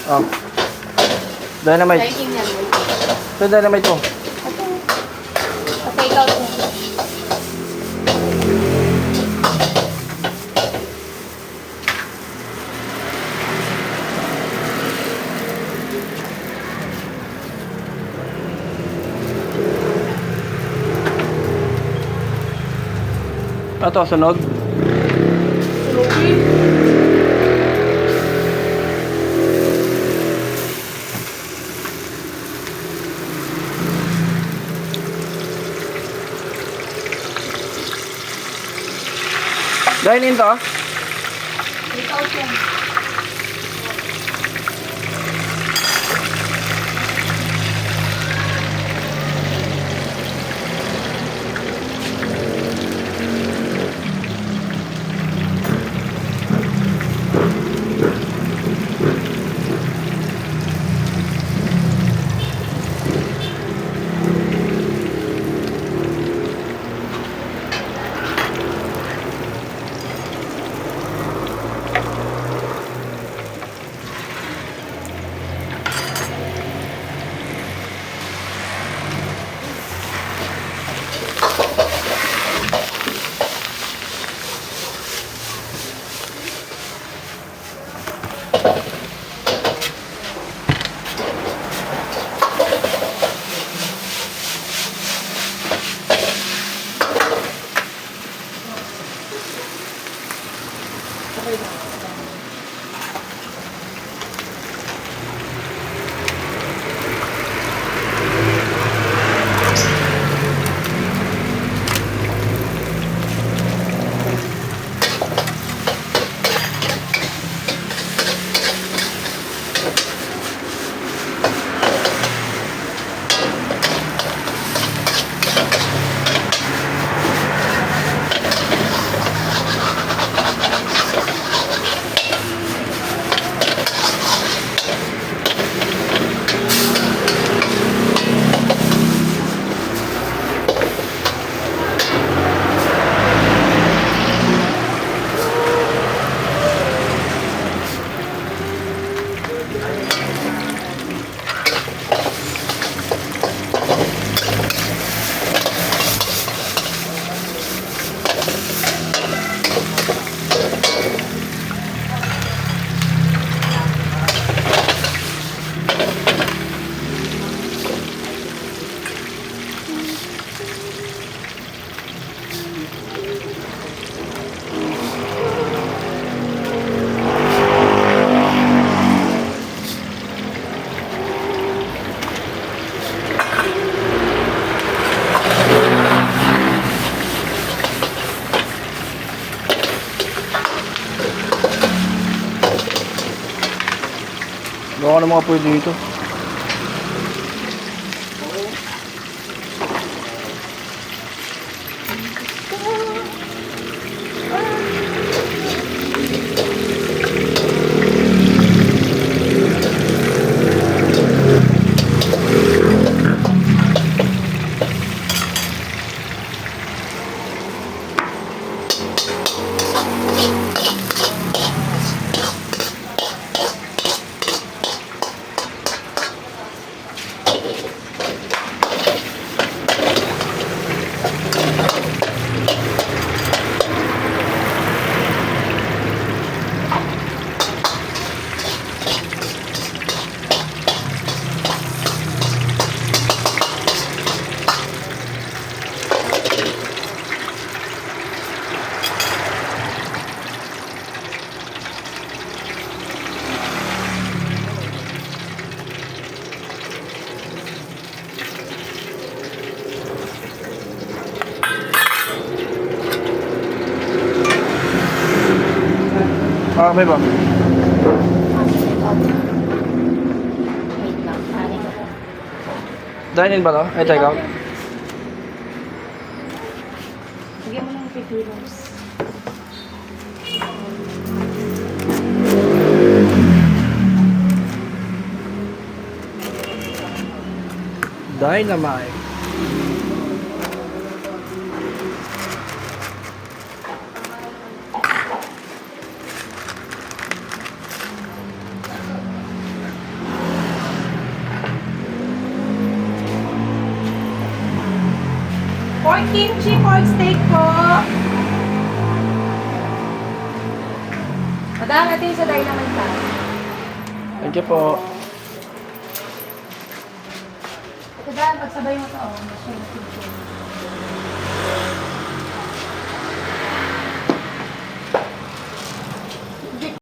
Oh. Dynamite. Lighting yan. Ito dynamite mo. Okay, ikaw din. Ito, sunog. Dahil to. Ikaw din. Baka na mga pwede dito. Ah, may ba? Wait lang. Ano ko? Dine-in ba to? Ay, take out. Bigyan mo ng pipilons. Dynamite. kimchi pork steak po. Madam, ito yung sa Dynamite pa. Thank you po. Ito dahil, pagsabay mo to. Oh, mas yung kimchi.